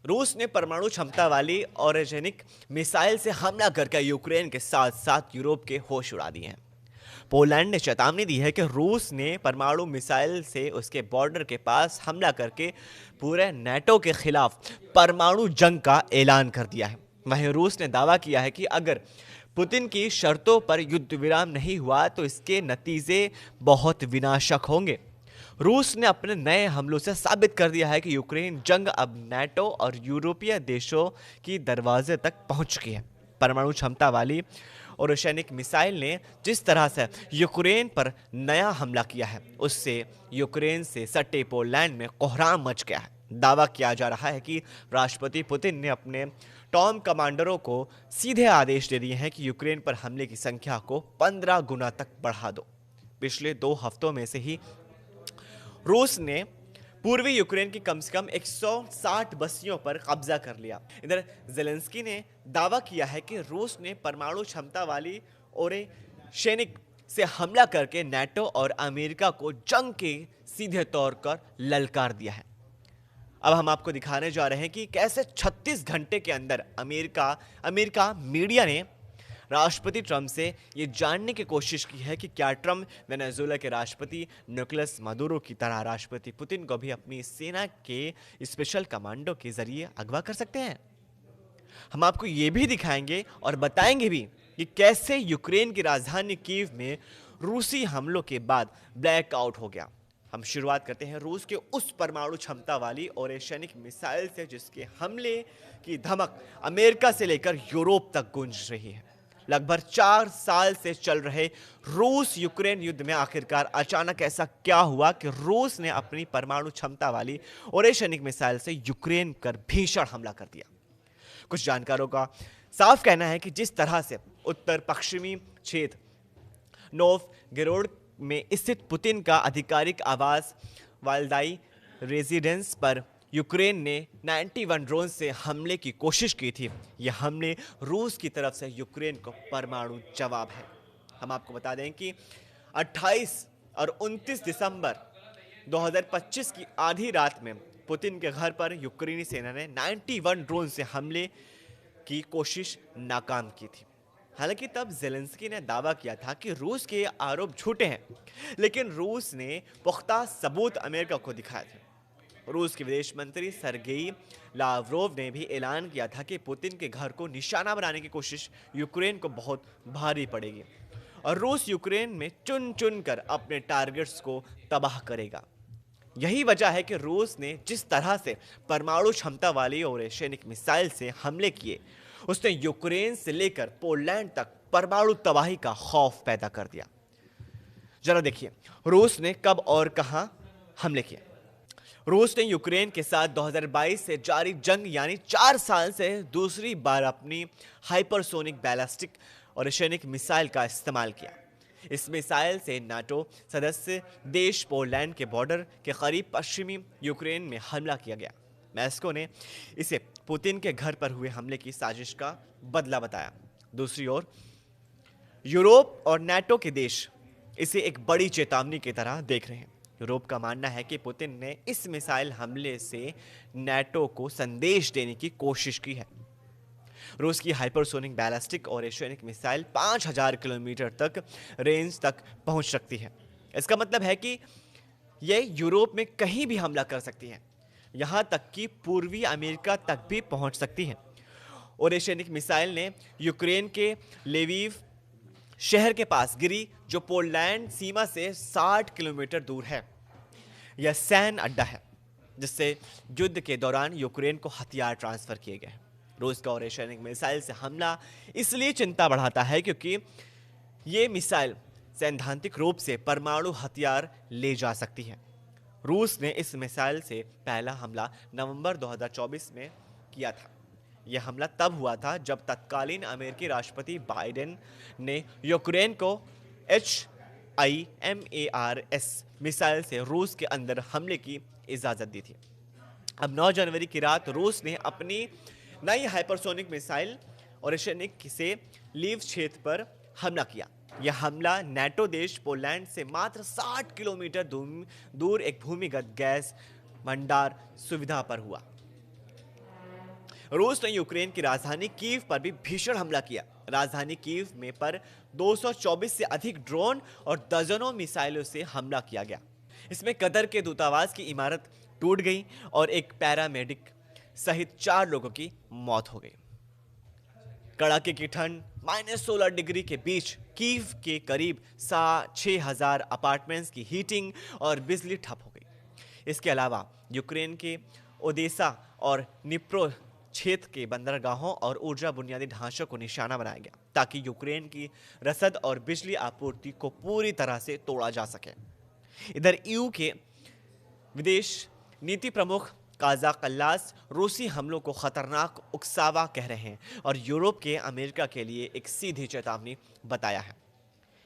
रूस ने परमाणु क्षमता वाली ऑर्गेनिक मिसाइल से हमला करके यूक्रेन के साथ साथ यूरोप के होश उड़ा दिए हैं। पोलैंड ने चेतावनी दी है कि रूस ने परमाणु मिसाइल से उसके बॉर्डर के पास हमला करके पूरे नेटो के खिलाफ परमाणु जंग का ऐलान कर दिया है। वहीं रूस ने दावा किया है कि अगर पुतिन की शर्तों पर युद्ध विराम नहीं हुआ तो इसके नतीजे बहुत विनाशक होंगे। रूस ने अपने नए हमलों से साबित कर दिया है कि यूक्रेन जंग अब नाटो और यूरोपीय देशों की दरवाजे तक पहुंच चुकी है। परमाणु क्षमता वाली और रासायनिक मिसाइल ने जिस तरह से यूक्रेन पर नया हमला किया है, उससे यूक्रेन से सटे पोलैंड में कोहराम मच गया है। दावा किया जा रहा है कि राष्ट्रपति पुतिन ने अपने टॉम कमांडरों को सीधे आदेश दे दिए हैं कि यूक्रेन पर हमले की संख्या को 15 गुना तक बढ़ा दो। पिछले 2 हफ्तों में से ही रूस ने पूर्वी यूक्रेन की कम से कम 160 बस्तियों पर कब्जा कर लिया। इधर जेलेंस्की ने दावा किया है कि रूस ने परमाणु क्षमता वाली ओरेशेनिक से हमला करके नाटो और अमेरिका को जंग के सीधे तौर पर ललकार दिया है। अब हम आपको दिखाने जा रहे हैं कि कैसे 36 घंटे के अंदर अमेरिका मीडिया ने राष्ट्रपति ट्रंप से ये जानने की कोशिश की है कि क्या ट्रंप वेनेजुएला के राष्ट्रपति निकोलस मदुरो की तरह राष्ट्रपति पुतिन को भी अपनी सेना के स्पेशल कमांडो के जरिए अगवा कर सकते हैं। हम आपको ये भी दिखाएंगे और बताएंगे भी कि कैसे यूक्रेन की राजधानी कीव में रूसी हमलों के बाद ब्लैकआउट हो गया। हम शुरुआत करते हैं रूस के उस परमाणु क्षमता वाली और रासायनिक मिसाइल से जिसके हमले की धमक अमेरिका से लेकर यूरोप तक गूंज रही है। लगभग 4 साल से चल रहे रूस यूक्रेन युद्ध में आखिरकार अचानक ऐसा क्या हुआ कि रूस ने अपनी परमाणु क्षमता वाली और रासायनिक मिसाइल से यूक्रेन पर भीषण हमला कर दिया। कुछ जानकारों का साफ कहना है कि जिस तरह से उत्तर पश्चिमी क्षेत्र नोवगोरोड में स्थित पुतिन का आधिकारिक आवास वाल्दाई रेजिडेंस पर यूक्रेन ने 91 ड्रोन से हमले की कोशिश की थी, यह हमले रूस की तरफ से यूक्रेन को परमाणु जवाब है। हम आपको बता दें कि 28 और 29 दिसंबर 2025 की आधी रात में पुतिन के घर पर यूक्रेनी सेना ने 91 ड्रोन से हमले की कोशिश नाकाम की थी। हालांकि तब जेलेंस्की ने दावा किया था कि रूस के आरोप झूठे हैं, लेकिन रूस ने पुख्ता सबूत अमेरिका को दिखाए थे। रूस के विदेश मंत्री सरगेई लावरोव ने भी ऐलान किया था कि पुतिन के घर को निशाना बनाने की कोशिश यूक्रेन को बहुत भारी पड़ेगी और रूस यूक्रेन में चुन चुन कर अपने टारगेट्स को तबाह करेगा। यही वजह है कि रूस ने जिस तरह से परमाणु क्षमता वाली और रासायनिक मिसाइल से हमले किए, उसने यूक्रेन से लेकर पोलैंड तक परमाणु तबाही का खौफ पैदा कर दिया। जरा देखिए रूस ने कब और कहां हमले किए। रूस ने यूक्रेन के साथ 2022 से जारी जंग यानी 4 साल से दूसरी बार अपनी हाइपरसोनिक बैलिस्टिक और रासायनिक मिसाइल का इस्तेमाल किया। इस मिसाइल से नाटो सदस्य देश पोलैंड के बॉर्डर के करीब पश्चिमी यूक्रेन में हमला किया गया। मॉस्को ने इसे पुतिन के घर पर हुए हमले की साजिश का बदला बताया। दूसरी ओर यूरोप और नाटो के देश इसे एक बड़ी चेतावनी की तरह देख रहे हैं। यूरोप का मानना है कि पुतिन ने इस मिसाइल हमले से नाटो को संदेश देने की कोशिश की है। रूस की हाइपरसोनिक बैलिस्टिक और रासायनिक मिसाइल 5000 किलोमीटर तक रेंज तक पहुंच सकती है। इसका मतलब है कि यह यूरोप में कहीं भी हमला कर सकती है, यहां तक कि पूर्वी अमेरिका तक भी पहुंच सकती है। और रासायनिक मिसाइल ने यूक्रेन के लेविव शहर के पास गिरी, जो पोलैंड सीमा से 60 किलोमीटर दूर है। यह सैन्य अड्डा है जिससे युद्ध के दौरान यूक्रेन को हथियार ट्रांसफर किए गए। रूस का और रासायनिक मिसाइल से हमला इसलिए चिंता बढ़ाता है क्योंकि यह मिसाइल सैद्धांतिक रूप से परमाणु हथियार ले जा सकती है। रूस ने इस मिसाइल से पहला हमला नवंबर 2024 में किया था। यह हमला तब हुआ था जब तत्कालीन अमेरिकी राष्ट्रपति बाइडेन ने यूक्रेन को HIMARS मिसाइल से रूस के अंदर हमले की इजाजत दी थी। अब 9 जनवरी की रात रूस ने अपनी नई हाइपरसोनिक मिसाइल और रासायनिक से लीव क्षेत्र पर हमला किया। यह हमला नाटो देश पोलैंड से मात्र 60 किलोमीटर दूर एक भूमिगत गैस भंडार सुविधा पर हुआ। रूस ने यूक्रेन की राजधानी कीव पर भी भीषण हमला किया। राजधानी कीव में पर 224 से अधिक ड्रोन और दर्जनों मिसाइलों से हमला किया गया। इसमें कतर के दूतावास की इमारत टूट गई और एक पैरामेडिक सहित 4 लोगों की मौत हो गई। कड़ाके की ठंड -16 डिग्री के बीच कीव के करीब 6,000 अपार्टमेंट्स की हीटिंग और बिजली ठप हो गई। इसके अलावा यूक्रेन के ओडेसा और निप्रो क्षेत्र के बंदरगाहों और ऊर्जा बुनियादी ढांचों को निशाना बनाया गया ताकि यूक्रेन की रसद और बिजली आपूर्ति को पूरी तरह से तोड़ा जा सके। इधर ईयू के विदेश नीति प्रमुख काजा कल्लास रूसी हमलों को खतरनाक उकसावा कह रहे हैं और यूरोप के अमेरिका के लिए एक सीधी चेतावनी बताया है।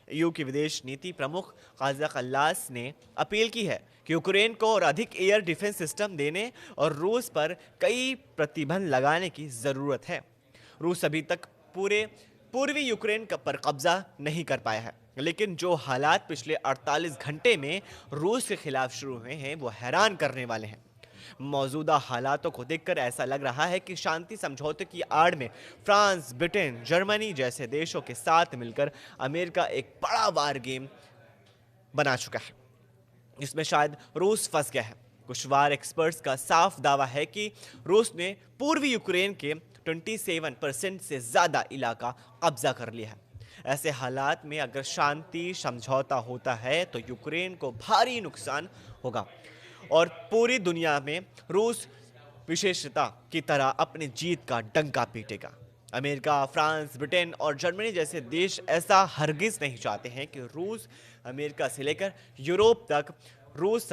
ईयू की विदेश नीति प्रमुख काजा कल्लास ने अपील की है कि यूक्रेन को और अधिक एयर डिफेंस सिस्टम देने और रूस पर कई प्रतिबंध लगाने की जरूरत है। रूस अभी तक पूर्वी यूक्रेन पर कब्जा नहीं कर पाया है, लेकिन जो हालात पिछले 48 घंटे में रूस के खिलाफ शुरू हुए हैं वो हैरान करने वाले हैं। मौजूदा हालातों को देखकर ऐसा लग रहा है कि शांति समझौते की आड़ में फ्रांस, ब्रिटेन, जर्मनी जैसे देशों के साथ मिलकर अमेरिका एक बड़ा वार गेम बना चुका है, जिसमें शायद रूस फंस गया है। कुछ वार एक्सपर्ट्स का साफ दावा है कि रूस ने पूर्वी यूक्रेन के 27% से ज्यादा इलाका कब्जा कर लिया है। ऐसे हालात में अगर शांति समझौता होता है तो यूक्रेन को भारी नुकसान होगा और पूरी दुनिया में रूस विशेषता की तरह अपनी जीत का डंका पीटेगा। अमेरिका, फ्रांस, ब्रिटेन और जर्मनी जैसे देश ऐसा हरगिज नहीं चाहते हैं कि रूस अमेरिका से लेकर यूरोप तक रूस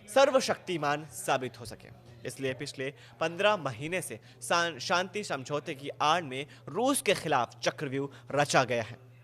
सर्वशक्तिमान साबित हो सके। इसलिए पिछले 15 महीने से शांति समझौते की आड़ में रूस के खिलाफ चक्रव्यूह रचा गया है।